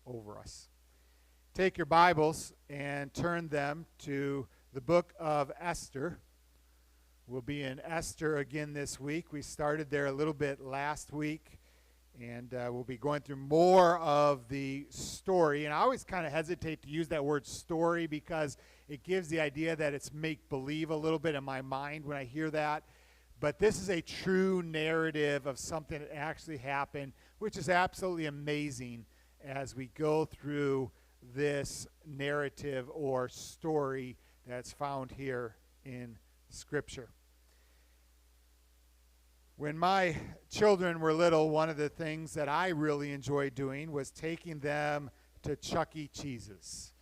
over us. Take your Bibles and turn them to the book of Esther. We'll be in Esther again this week. We started there a little bit last week, and we'll be going through more of the story. And I always kind of hesitate to use that word story because it gives the idea that it's make-believe a little bit in my mind when I hear that. But this is a true narrative of something that actually happened, which is absolutely amazing as we go through this narrative or story that's found here in Scripture. When my children were little, one of the things that I really enjoyed doing was taking them to Chuck E. Cheese's.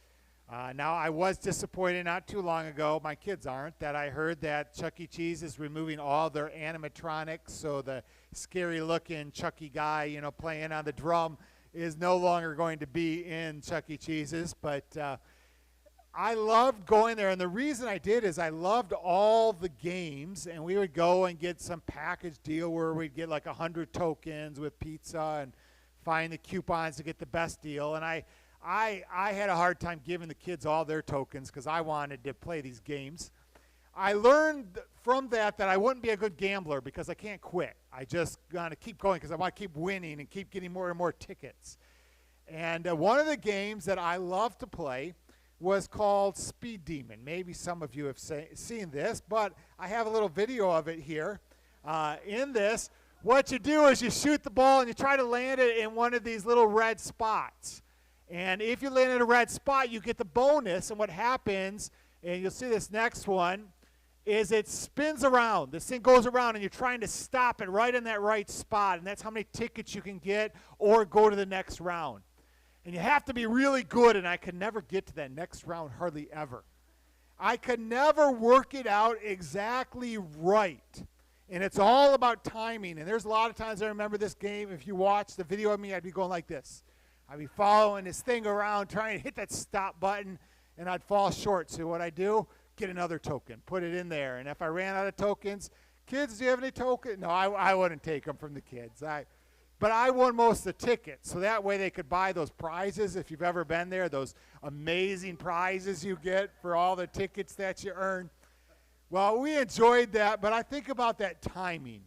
Now, I was disappointed not too long ago, my kids aren't, that I heard that Chuck E. Cheese is removing all their animatronics, so the scary-looking Chucky guy, playing on the drum is no longer going to be in Chuck E. Cheese's. But I loved going there, and the reason I did is I loved all the games, and we would go and get some package deal where we'd get like 100 tokens with pizza and find the coupons to get the best deal. And I had a hard time giving the kids all their tokens because I wanted to play these games. I learned from that I wouldn't be a good gambler because I can't quit. I just got to keep going because I want to keep winning and keep getting more and more tickets. And one of the games that I love to play was called Speed Demon. Maybe some of you have seen this, but I have a little video of it here. In this, what you do is you shoot the ball and you try to land it in one of these little red spots. And if you land in a red spot, you get the bonus. And what happens, and you'll see this next one, is it spins around. This thing goes around, and you're trying to stop it right in that right spot. And that's how many tickets you can get or go to the next round. And you have to be really good, and I could never get to that next round hardly ever. I could never work it out exactly right. And it's all about timing. And there's a lot of times I remember this game. If you watch the video of me, I'd be going like this. I'd be following this thing around, trying to hit that stop button, and I'd fall short. So what I do, get another token, put it in there. And if I ran out of tokens, kids, do you have any tokens? No, I wouldn't take them from the kids. But I won most of the tickets, so that way they could buy those prizes. If you've ever been there, those amazing prizes you get for all the tickets that you earn. Well, we enjoyed that, but I think about that timing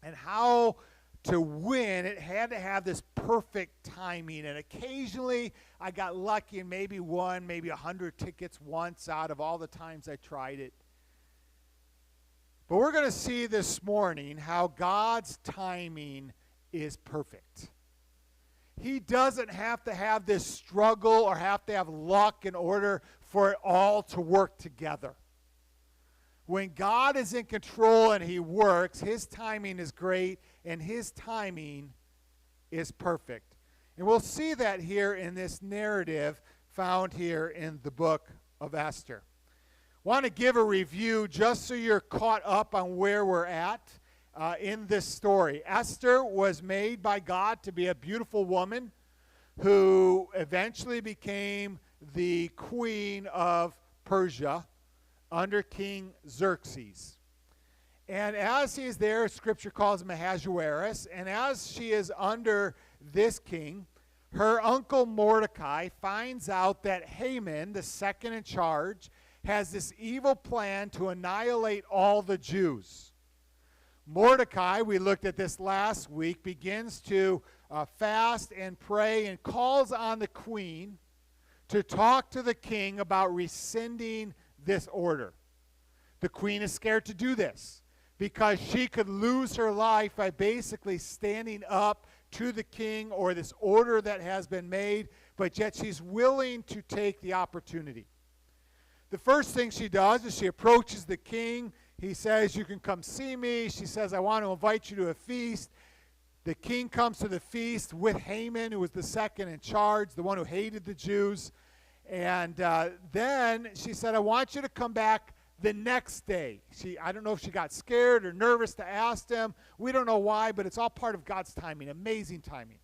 and how to win, it had to have this perfect timing. And occasionally I got lucky and maybe won maybe 100 tickets once out of all the times I tried it. But we're going to see this morning how God's timing is perfect. He doesn't have to have this struggle or have to have luck in order for it all to work together. When God is in control and he works, his timing is great and his timing is perfect. And we'll see that here in this narrative found here in the book of Esther. I want to give a review just so you're caught up on where we're at in this story. Esther was made by God to be a beautiful woman who eventually became the queen of Persia under King Xerxes. And as he is there, Scripture calls him Ahasuerus, and as she is under this king, her uncle Mordecai finds out that Haman, the second in charge, has this evil plan to annihilate all the Jews. Mordecai, we looked at this last week, begins to fast and pray and calls on the queen to talk to the king about rescinding this order. The queen is scared to do this because she could lose her life by basically standing up to the king or this order that has been made, but yet she's willing to take the opportunity. The first thing she does is she approaches the king. He says, "You can come see me." She says, "I want to invite you to a feast." The king comes to the feast with Haman, who was the second in charge, the one who hated the Jews. And then she said, "I want you to come back the next day." I don't know if she got scared or nervous to ask him. We don't know why, but it's all part of God's timing, amazing timing.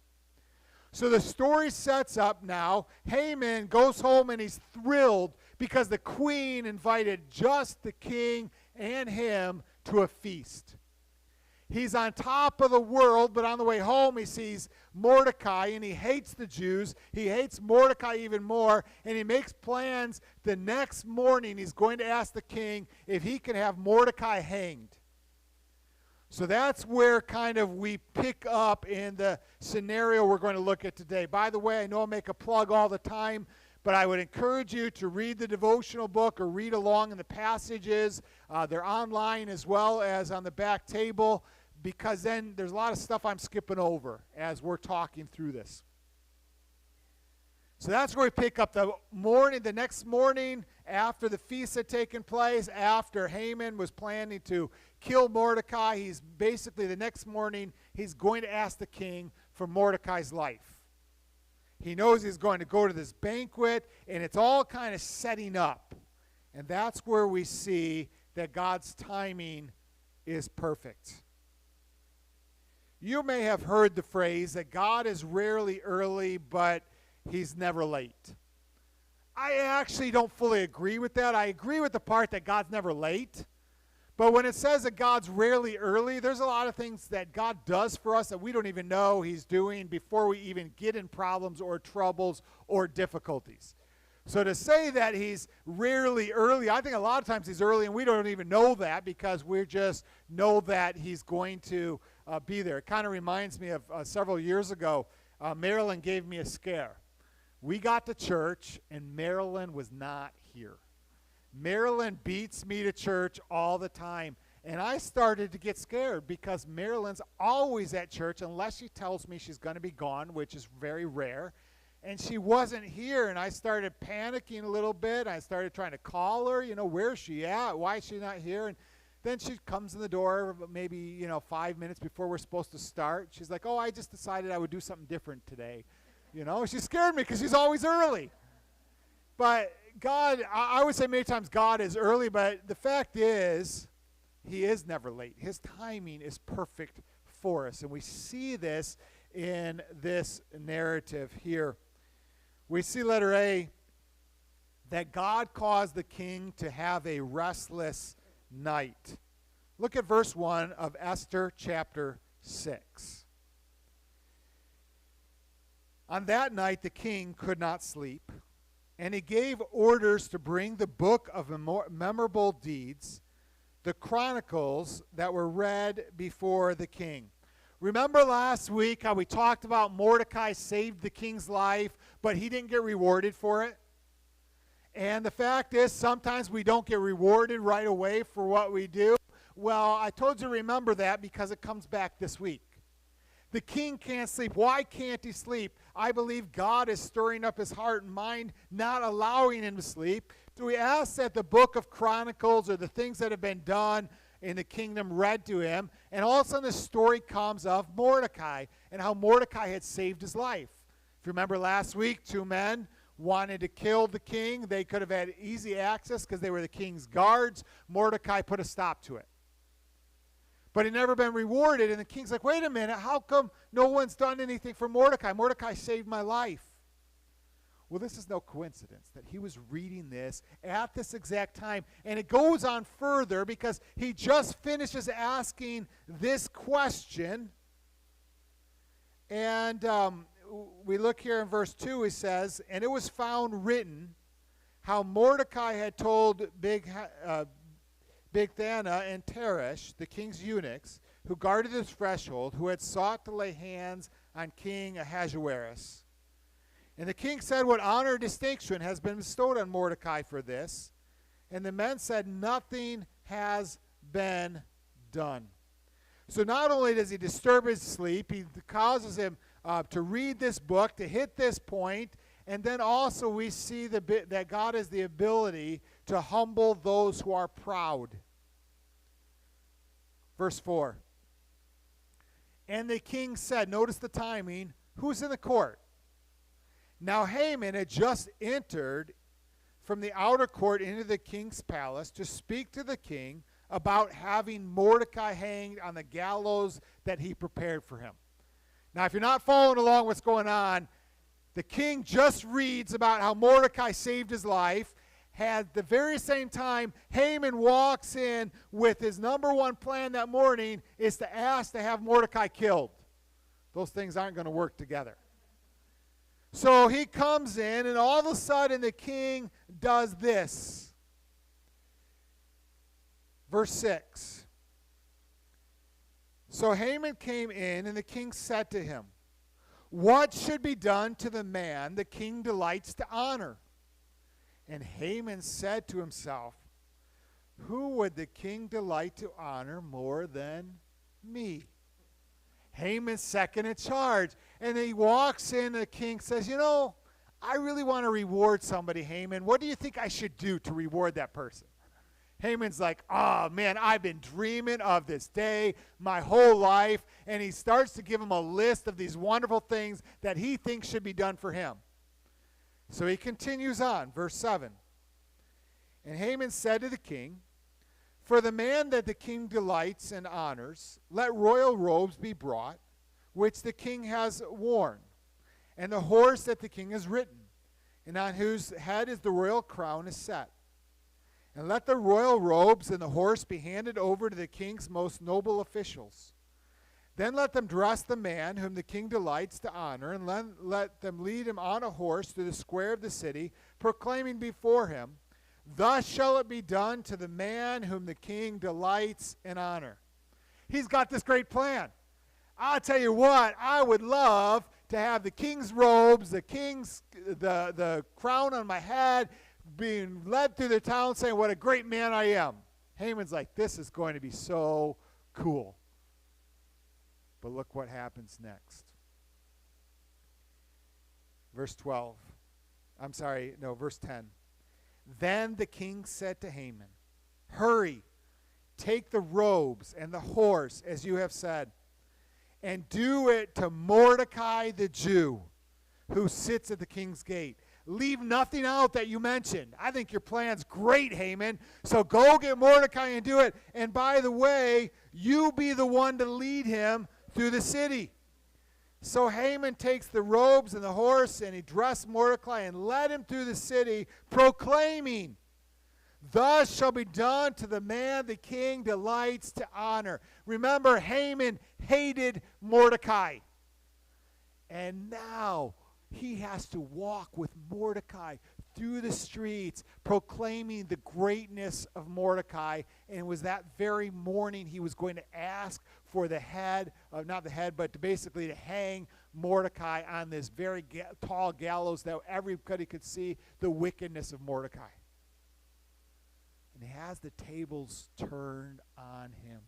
So the story sets up now. Haman goes home and he's thrilled because the queen invited just the king and him to a feast. He's on top of the world, but on the way home he sees Mordecai, and he hates the Jews. He hates Mordecai even more, and he makes plans. The next morning he's going to ask the king if he can have Mordecai hanged. So that's where kind of we pick up in the scenario we're going to look at today. By the way, I know I make a plug all the time, but I would encourage you to read the devotional book or read along in the passages. They're online as well as on the back table, because then there's a lot of stuff I'm skipping over as we're talking through this. So that's where we pick up the next morning after the feast had taken place, after Haman was planning to kill Mordecai. He's basically the next morning, he's going to ask the king for Mordecai's life. He knows he's going to go to this banquet, and it's all kind of setting up. And that's where we see that God's timing is perfect. You may have heard the phrase that God is rarely early, but he's never late. I actually don't fully agree with that. I agree with the part that God's never late. But when it says that God's rarely early, there's a lot of things that God does for us that we don't even know he's doing before we even get in problems or troubles or difficulties. So to say that he's rarely early, I think a lot of times he's early and we don't even know that because we just know that he's going to be there. It kind of reminds me of several years ago, Marilyn gave me a scare. We got to church and Marilyn was not here. Marilyn beats me to church all the time. And I started to get scared because Marilyn's always at church unless she tells me she's going to be gone, which is very rare. And she wasn't here, and I started panicking a little bit. I started trying to call her, where's she at? Why is she not here? And then she comes in the door maybe, 5 minutes before we're supposed to start. She's like, I just decided I would do something different today. She scared me because she's always early. But God, I would say many times God is early, but the fact is, he is never late. His timing is perfect for us. And we see this in this narrative here. We see, letter A, that God caused the king to have a restless night. Look at verse 1 of Esther chapter 6. On that night the king could not sleep, and he gave orders to bring the book of memorable deeds, the chronicles that were read before the king. Remember last week how we talked about Mordecai saved the king's life, but he didn't get rewarded for it? And the fact is, sometimes we don't get rewarded right away for what we do. Well, I told you to remember that because it comes back this week. The king can't sleep. Why can't he sleep? I believe God is stirring up his heart and mind, not allowing him to sleep. So he asks that the book of Chronicles or the things that have been done in the kingdom read to him, and all of a sudden the story comes of Mordecai and how Mordecai had saved his life. If you remember last week, 2 men wanted to kill the king. They could have had easy access because they were the king's guards. Mordecai put a stop to it. But he'd never been rewarded, and the king's like, wait a minute, how come no one's done anything for Mordecai? Mordecai saved my life. Well, this is no coincidence that he was reading this at this exact time. And it goes on further because he just finishes asking this question. And we look here in verse 2, he says, and it was found written how Mordecai had told Bigthana and Teresh, the king's eunuchs, who guarded the threshold, who had sought to lay hands on King Ahasuerus. And the king said, what honor and distinction has been bestowed on Mordecai for this? And the men said, nothing has been done. So not only does he disturb his sleep, he causes him to read this book, to hit this point, and then also we see that God has the ability to humble those who are proud. Verse 4. And the king said, notice the timing, who's in the court? Now Haman had just entered from the outer court into the king's palace to speak to the king about having Mordecai hanged on the gallows that he prepared for him. Now, if you're not following along what's going on, the king just reads about how Mordecai saved his life, At the very same time, Haman walks in with his number one plan that morning is to ask to have Mordecai killed. Those things aren't going to work together. So he comes in, and all of a sudden the king does this. Verse 6. So Haman came in, and the king said to him, "What should be done to the man the king delights to honor?" And Haman said to himself, "Who would the king delight to honor more than me?" Haman's second in charge. And he walks in, and the king says, I really want to reward somebody, Haman. What do you think I should do to reward that person? Haman's like, oh, man, I've been dreaming of this day my whole life. And he starts to give him a list of these wonderful things that he thinks should be done for him. So he continues on, verse 7. And Haman said to the king, "For the man that the king delights and honors, let royal robes be brought, which the king has worn, and the horse that the king has ridden, and on whose head is the royal crown is set. And let the royal robes and the horse be handed over to the king's most noble officials. Then let them dress the man whom the king delights to honor, and let them lead him on a horse through the square of the city, proclaiming before him, 'Thus shall it be done to the man whom the king delights in honor.'" He's got this great plan. I'll tell you what, I would love to have the king's robes, the crown on my head, being led through the town saying what a great man I am. Haman's like, this is going to be so cool. But look what happens next. Verse 10. Then the king said to Haman, "Hurry, take the robes and the horse, as you have said, and do it to Mordecai the Jew, who sits at the king's gate. Leave nothing out that you mentioned." I think your plan's great, Haman. So go get Mordecai and do it. And by the way, you be the one to lead him through the city. So Haman takes the robes and the horse, and he dressed Mordecai and led him through the city, proclaiming, "Thus shall be done to the man the king delights to honor." Remember, Haman hated Mordecai. And now he has to walk with Mordecai through the streets, proclaiming the greatness of Mordecai. And it was that very morning he was going to ask for the head, not the head, but basically to hang Mordecai on this very tall gallows that everybody could see the wickedness of Mordecai. And he has the tables turned on him.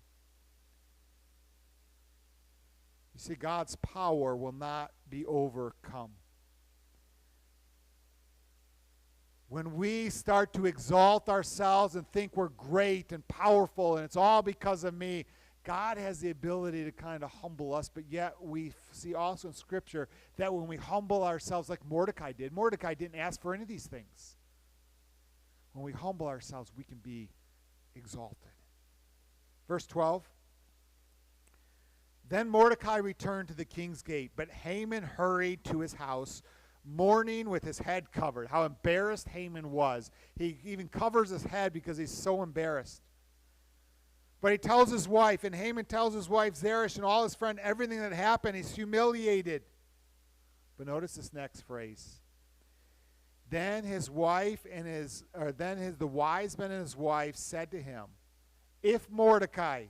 You see, God's power will not be overcome. When we start to exalt ourselves and think we're great and powerful and it's all because of me, God has the ability to kind of humble us, but yet we see also in Scripture that when we humble ourselves like Mordecai did, Mordecai didn't ask for any of these things. When we humble ourselves, we can be exalted. Verse 12. Then Mordecai returned to the king's gate, but Haman hurried to his house, mourning with his head covered. How embarrassed Haman was. He even covers his head because he's so embarrassed. But he tells his wife, and Haman tells his wife Zeresh and all his friends everything that happened. He's humiliated. But notice this next phrase. Then his wife and the wise men and his wife said to him, "If Mordecai,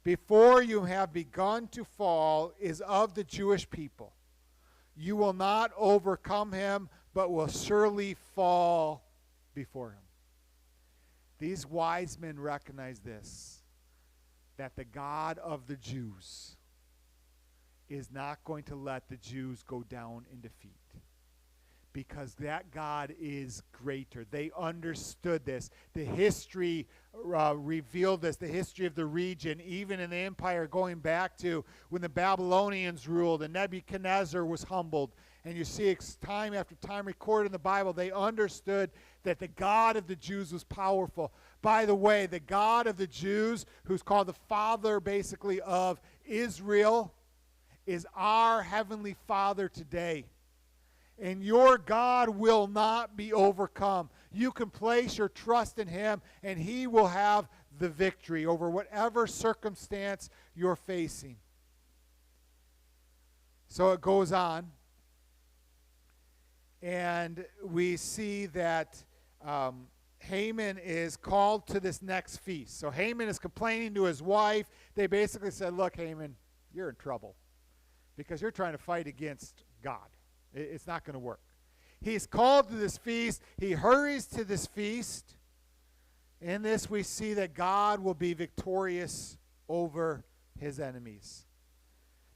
before you have begun to fall, is of the Jewish people, you will not overcome him, but will surely fall before him." These wise men recognize this, that the God of the Jews is not going to let the Jews go down in defeat, because that God is greater. They understood this. The history revealed this, the history of the region, even in the empire going back to when the Babylonians ruled and Nebuchadnezzar was humbled. And you see time after time recorded in the Bible, they understood that the God of the Jews was powerful. By the way, the God of the Jews, who's called the Father basically of Israel, is our Heavenly Father today. And your God will not be overcome. You can place your trust in him, and he will have the victory over whatever circumstance you're facing. So it goes on, and we see that Haman is called to this next feast. So Haman is complaining to his wife. They basically said, look, Haman, you're in trouble because you're trying to fight against God. It's not going to work. He's called to this feast. He hurries to this feast. In this, we see that God will be victorious over his enemies.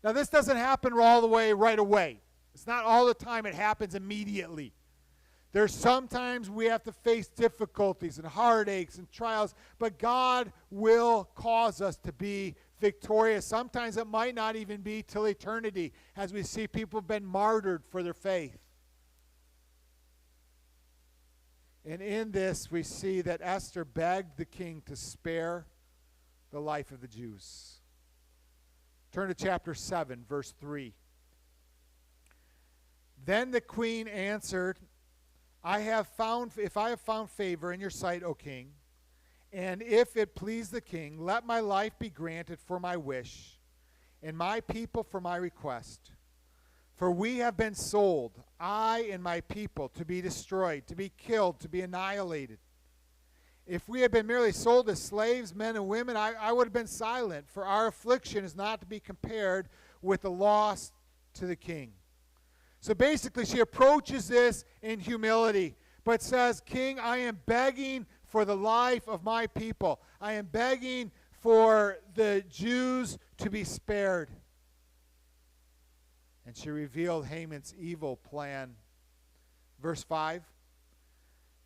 Now, this doesn't happen all the way right away. It's not all the time it happens immediately. There's sometimes we have to face difficulties and heartaches and trials, but God will cause us to be victorious. Sometimes it might not even be till eternity, as we see people have been martyred for their faith. And in this, we see that Esther begged the king to spare the life of the Jews. Turn to chapter 7, verse 3. Then the queen answered, if I have found favor in your sight, O king, and if it please the king, let my life be granted for my wish, and my people for my request. For we have been sold, I and my people, to be destroyed, to be killed, to be annihilated. If we had been merely sold as slaves, men and women, I would have been silent, for our affliction is not to be compared with the loss to the king. So basically, she approaches this in humility, but says, King, I am begging for the life of my people. I am begging for the Jews to be spared. And she revealed Haman's evil plan. Verse 5.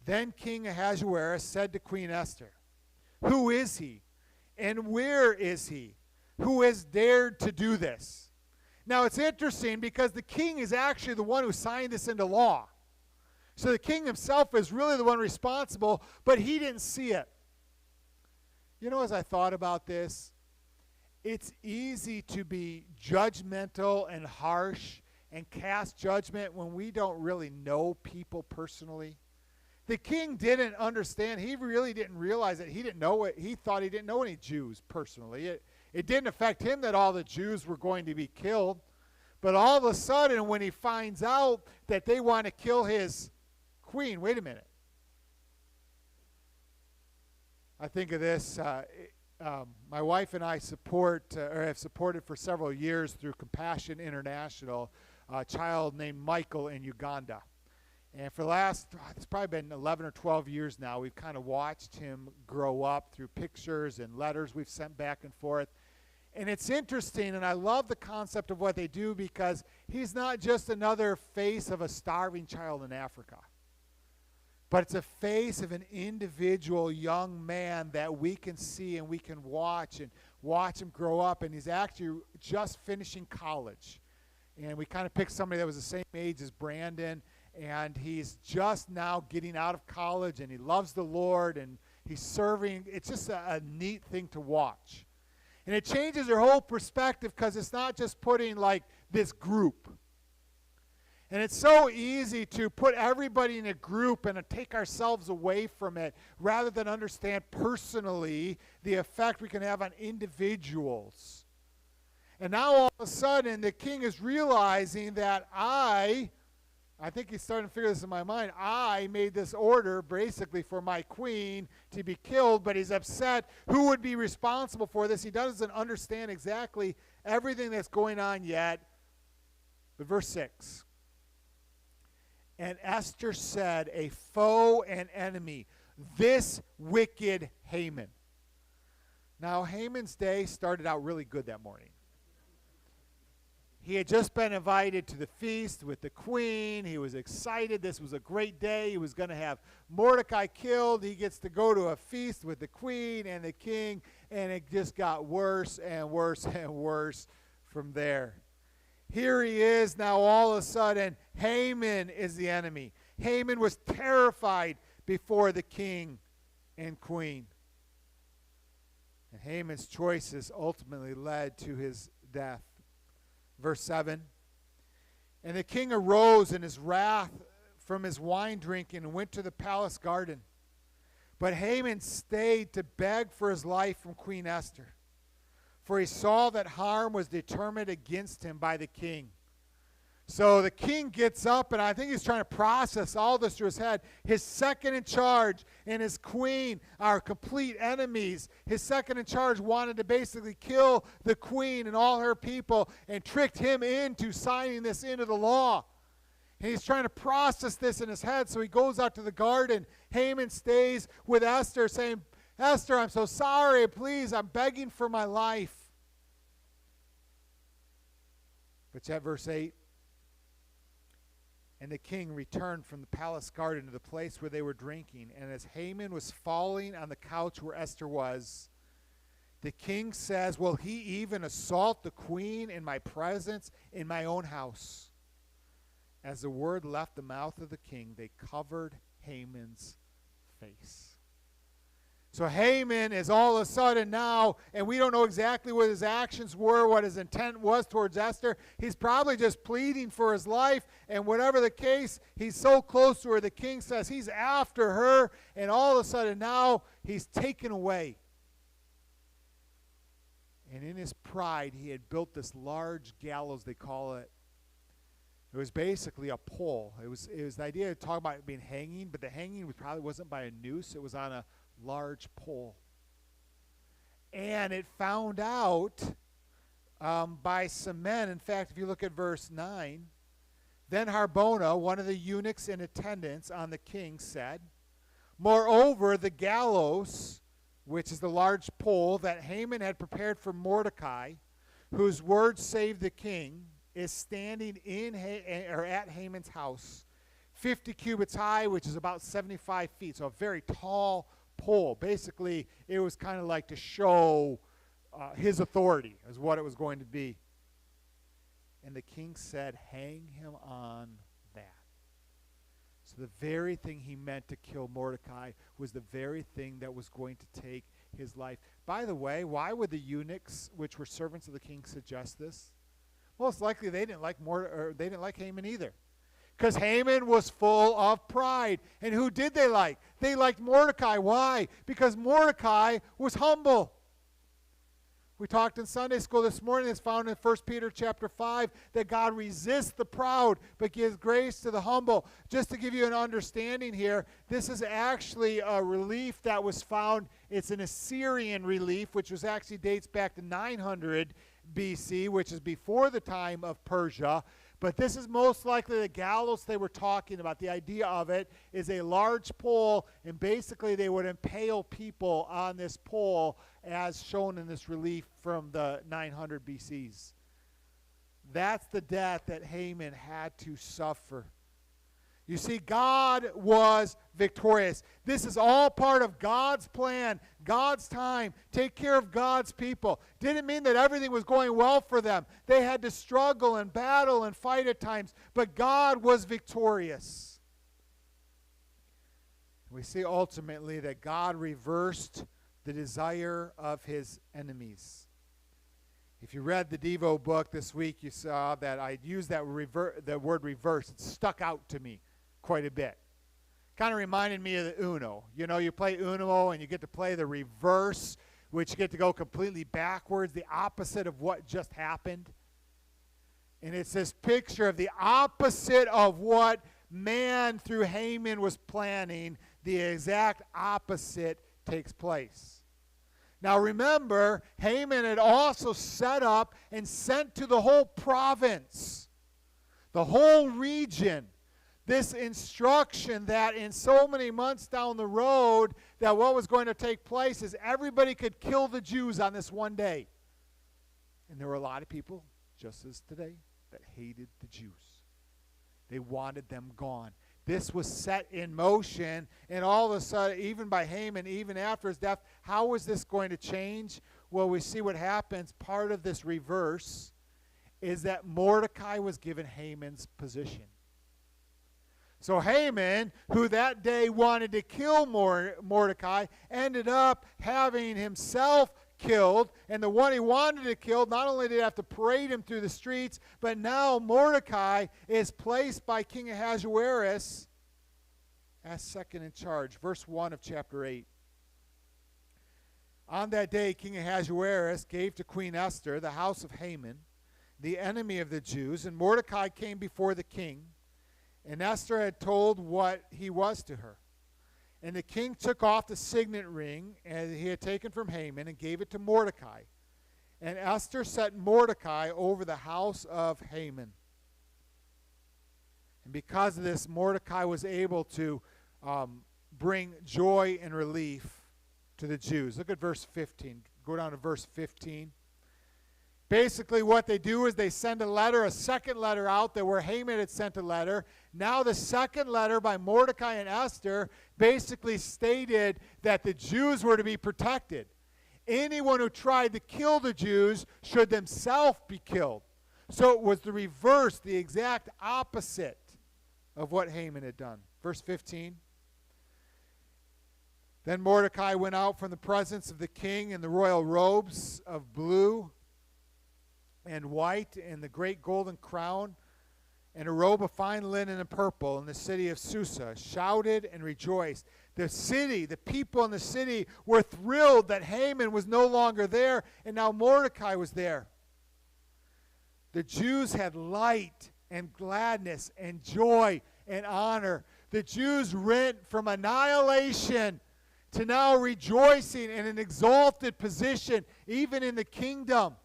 Then King Ahasuerus said to Queen Esther, who is he, and where is he, who has dared to do this? Now it's interesting because the king is actually the one who signed this into law. So the king himself is really the one responsible, but he didn't see it. You know, as I thought about this, it's easy to be judgmental and harsh and cast judgment when we don't really know people personally. The king didn't understand. He really didn't realize that he didn't know it. He thought he didn't know any Jews personally. It didn't affect him that all the Jews were going to be killed. But all of a sudden, when he finds out that they want to kill his queen, wait a minute. I think of this. My wife and I have supported for several years through Compassion International a child named Michael in Uganda. And for the last, it's probably been 11 or 12 years now, we've kind of watched him grow up through pictures and letters we've sent back and forth. And it's interesting, and I love the concept of what they do because he's not just another face of a starving child in Africa, but it's a face of an individual young man that we can see and we can watch him grow up. And he's actually just finishing college. And we kind of picked somebody that was the same age as Brandon. And he's just now getting out of college, and he loves the Lord, and he's serving. It's just a neat thing to watch. And it changes your whole perspective because it's not just putting like this group. And it's so easy to put everybody in a group and to take ourselves away from it rather than understand personally the effect we can have on individuals. And now all of a sudden the king is realizing that I think he's starting to figure this in my mind. I made this order basically for my queen to be killed, but he's upset. Who would be responsible for this? He doesn't understand exactly everything that's going on yet. But verse 6. And Esther said, a foe and enemy, this wicked Haman. Now, Haman's day started out really good that morning. He had just been invited to the feast with the queen. He was excited. This was a great day. He was going to have Mordecai killed. He gets to go to a feast with the queen and the king, and it just got worse and worse and worse from there. Here he is now all of a sudden. Haman is the enemy. Haman was terrified before the king and queen. And Haman's choices ultimately led to his death. Verse 7, and the king arose in his wrath from his wine drinking and went to the palace garden. But Haman stayed to beg for his life from Queen Esther, for he saw that harm was determined against him by the king. So the king gets up, and I think he's trying to process all this through his head. His second in charge and his queen are complete enemies. His second in charge wanted to basically kill the queen and all her people and tricked him into signing this into the law. And he's trying to process this in his head, so he goes out to the garden. Haman stays with Esther, saying, Esther, I'm so sorry. Please, I'm begging for my life. But yet, verse 8, and the king returned from the palace garden to the place where they were drinking. And as Haman was falling on the couch where Esther was, the king says, will he even assault the queen in my presence in my own house? As the word left the mouth of the king, they covered Haman's face. So Haman is all of a sudden now, and we don't know exactly what his actions were, what his intent was towards Esther. He's probably just pleading for his life, and whatever the case, he's so close to her, the king says he's after her, and all of a sudden now he's taken away. And in his pride, he had built this large gallows, they call it. It was basically a pole. It was the idea of talking about it being hanging, but the hanging probably wasn't by a noose. It was on a large pole. And it found out by some men. In fact, if you look at verse 9, then Harbona, one of the eunuchs in attendance on the king, said, moreover, the gallows, which is the large pole that Haman had prepared for Mordecai, whose word saved the king, is standing at Haman's house, 50 cubits high, which is about 75 feet, so a very tall pole. Basically, it was kind of like to show his authority, is what it was going to be. And the king said, hang him on that. So the very thing he meant to kill Mordecai was the very thing that was going to take his life. By the way, why would the eunuchs, which were servants of the king, suggest this? Most likely they didn't like Haman either. Because Haman was full of pride. And who did they like? They liked Mordecai. Why? Because Mordecai was humble. We talked in Sunday school this morning, it's found in 1 Peter chapter 5, that God resists the proud but gives grace to the humble. Just to give you an understanding here, this is actually a relief that was found. It's an Assyrian relief, which was actually dates back to 900 BC, which is before the time of Persia. But this is most likely the gallows they were talking about. The idea of it is a large pole, and basically they would impale people on this pole as shown in this relief from the 900 BCs. That's the death that Haman had to suffer. You see, God was victorious. This is all part of God's plan, God's time. Take care of God's people. Didn't mean that everything was going well for them. They had to struggle and battle and fight at times, but God was victorious. We see ultimately that God reversed the desire of his enemies. If you read the Devo book this week, you saw that I used the word reverse. It stuck out to me quite a bit. Kind of reminded me of the Uno. You know, you play Uno and you get to play the reverse, which you get to go completely backwards, the opposite of what just happened. And it's this picture of the opposite of what man through Haman was planning. The exact opposite takes place. Now remember, Haman had also set up and sent to the whole province, the whole region, this instruction that in so many months down the road, that what was going to take place is everybody could kill the Jews on this one day. And there were a lot of people, just as today, that hated the Jews. They wanted them gone. This was set in motion, and all of a sudden, even by Haman, even after his death, how was this going to change? Well, we see what happens. Part of this reverse is that Mordecai was given Haman's position. So Haman, who that day wanted to kill Mordecai, ended up having himself killed, and the one he wanted to kill, not only did he have to parade him through the streets, but now Mordecai is placed by King Ahasuerus as second in charge. Verse 1 of chapter 8. On that day, King Ahasuerus gave to Queen Esther the house of Haman, the enemy of the Jews, and Mordecai came before the king, and Esther had told what he was to her. And the king took off the signet ring and he had taken from Haman and gave it to Mordecai. And Esther set Mordecai over the house of Haman. And because of this, Mordecai was able to bring joy and relief to the Jews. Look at verse 15. Go down to verse 15. Basically, what they do is they send a second letter out that where Haman had sent a letter. Now the second letter by Mordecai and Esther basically stated that the Jews were to be protected. Anyone who tried to kill the Jews should themselves be killed. So it was the reverse, the exact opposite of what Haman had done. Verse 15. Then Mordecai went out from the presence of the king in the royal robes of blue and white, and the great golden crown, and a robe of fine linen and purple, in the city of Susa, shouted and rejoiced. The city, the people in the city were thrilled that Haman was no longer there, and now Mordecai was there. The Jews had light and gladness and joy and honor. The Jews went from annihilation to now rejoicing in an exalted position, even in the kingdom.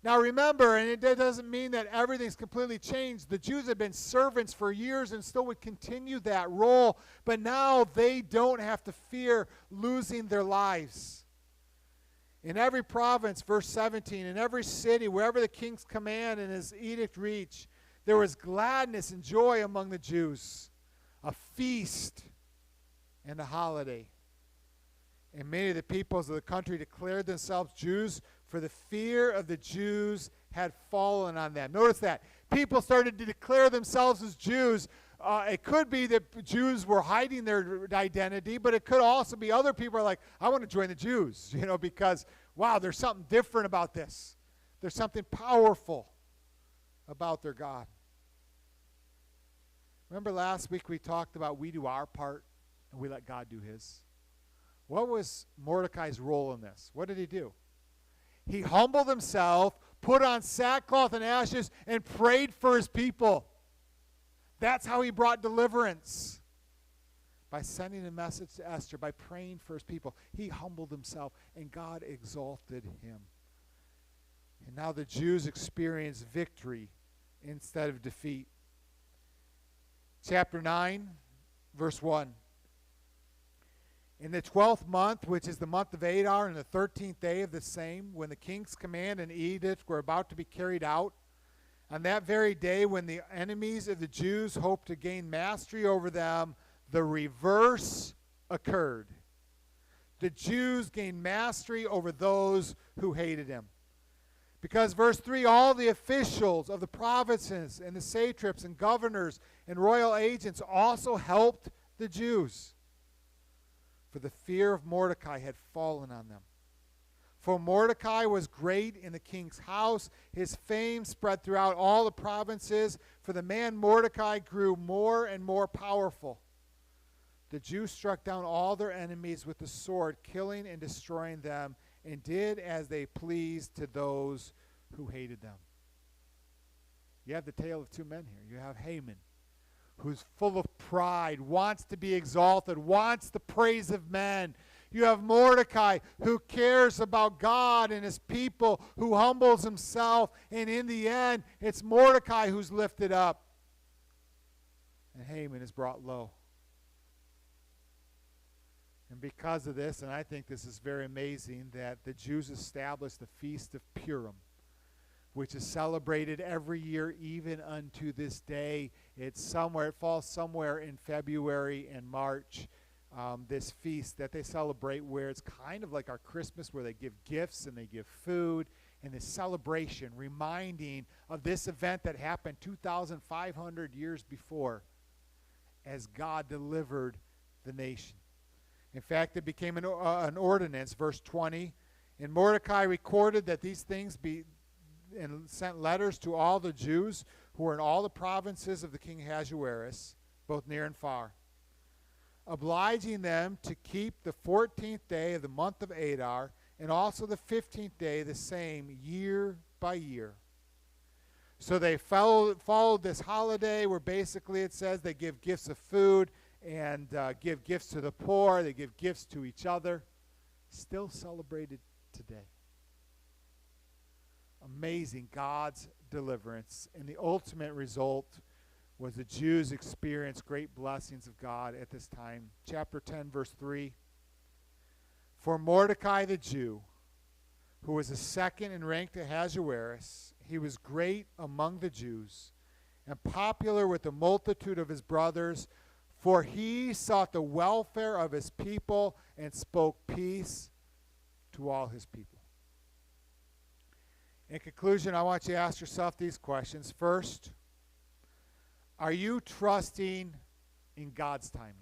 Now remember, and it doesn't mean that everything's completely changed. The Jews have been servants for years and still would continue that role, but now they don't have to fear losing their lives. In every province, verse 17, in every city, wherever the king's command and his edict reached, there was gladness and joy among the Jews, a feast and a holiday. And many of the peoples of the country declared themselves Jews, for the fear of the Jews had fallen on them. Notice that. People started to declare themselves as Jews. It could be that Jews were hiding their identity, but it could also be other people are like, I want to join the Jews, because, wow, there's something different about this. There's something powerful about their God. Remember last week we talked about we do our part and we let God do his. What was Mordecai's role in this? What did he do? He humbled himself, put on sackcloth and ashes, and prayed for his people. That's how he brought deliverance. By sending a message to Esther, by praying for his people. He humbled himself, and God exalted him. And now the Jews experience victory instead of defeat. Chapter 9, verse 1. In the 12th month, which is the month of Adar, and the 13th day of the same, when the king's command and edict were about to be carried out, on that very day when the enemies of the Jews hoped to gain mastery over them, the reverse occurred. The Jews gained mastery over those who hated him. Because verse 3, all the officials of the provinces and the satraps and governors and royal agents also helped the Jews. For the fear of Mordecai had fallen on them. For Mordecai was great in the king's house. His fame spread throughout all the provinces. For the man Mordecai grew more and more powerful. The Jews struck down all their enemies with the sword, killing and destroying them, and did as they pleased to those who hated them. You have the tale of two men here. You have Haman, who's full of pride, wants to be exalted, wants the praise of men. You have Mordecai, who cares about God and his people, who humbles himself, and in the end, it's Mordecai who's lifted up, and Haman is brought low. And because of this, and I think this is very amazing, that the Jews established the Feast of Purim, which is celebrated every year, even unto this day. It falls somewhere in February and March, this feast that they celebrate, where it's kind of like our Christmas, where they give gifts and they give food, and this celebration reminding of this event that happened 2,500 years before as God delivered the nation. In fact, it became an ordinance, verse 20, and Mordecai recorded that these things be and sent letters to all the Jews who were in all the provinces of the king Ahasuerus, both near and far. obliging them to keep the 14th day of the month of Adar, and also the 15th day the same, year by year. So they followed this holiday where basically it says they give gifts of food and give gifts to the poor. They give gifts to each other. Still celebrated today. Amazing, God's deliverance. And the ultimate result was the Jews experienced great blessings of God at this time. Chapter 10, verse 3. For Mordecai the Jew, who was the second in rank to Ahasuerus, he was great among the Jews and popular with the multitude of his brothers, for he sought the welfare of his people and spoke peace to all his people. In conclusion, I want you to ask yourself these questions. First, are you trusting in God's timing?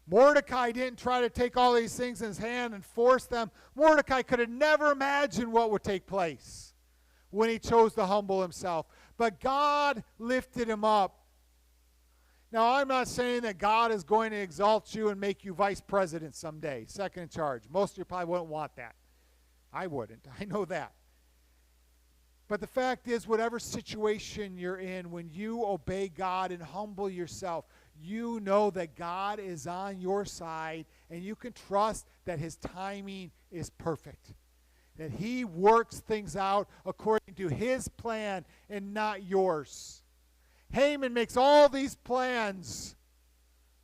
Mordecai didn't try to take all these things in his hand and force them. Mordecai could have never imagined what would take place when he chose to humble himself. But God lifted him up. Now, I'm not saying that God is going to exalt you and make you vice president someday, second in charge. Most of you probably wouldn't want that. I wouldn't. I know that. But the fact is, whatever situation you're in, when you obey God and humble yourself, you know that God is on your side, and you can trust that his timing is perfect, that he works things out according to his plan and not yours. Haman makes all these plans,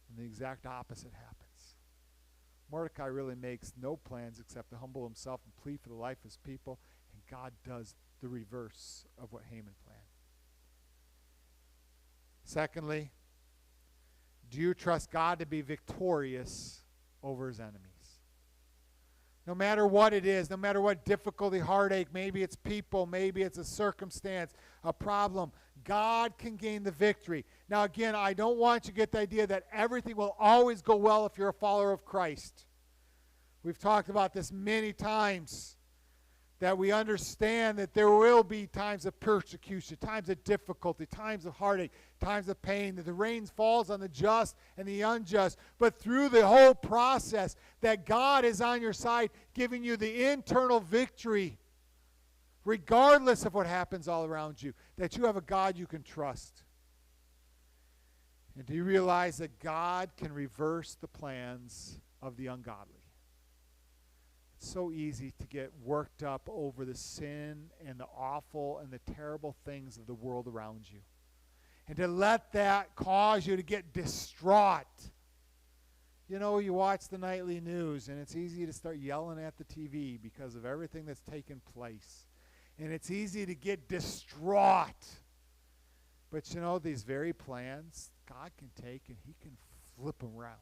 and the exact opposite happens. Mordecai really makes no plans except to humble himself and plead for the life of his people, and God does the reverse of what Haman planned. Secondly, do you trust God to be victorious over his enemies? No matter what it is, no matter what difficulty, heartache, maybe it's people, maybe it's a circumstance, a problem, God can gain the victory. Now again, I don't want you to get the idea that everything will always go well if you're a follower of Christ. We've talked about this many times, that we understand that there will be times of persecution, times of difficulty, times of heartache, times of pain, that the rain falls on the just and the unjust. But through the whole process, that God is on your side, giving you the internal victory, regardless of what happens all around you, that you have a God you can trust. And do you realize that God can reverse the plans of the ungodly? So easy to get worked up over the sin and the awful and the terrible things of the world around you, and to let that cause you to get distraught. You know, you watch the nightly news and it's easy to start yelling at the TV because of everything that's taken place, and it's easy to get distraught. But you know, these very plans God can take and he can flip them around.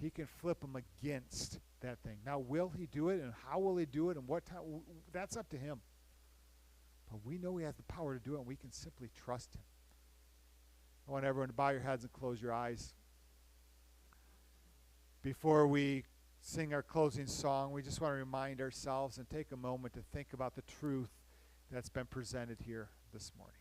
He can flip them against that thing. Now, will he do it, and how will he do it, and what time? That's up to him. But we know he has the power to do it, and we can simply trust him. I want everyone to bow your heads and close your eyes. Before we sing our closing song, we just want to remind ourselves and take a moment to think about the truth that's been presented here this morning.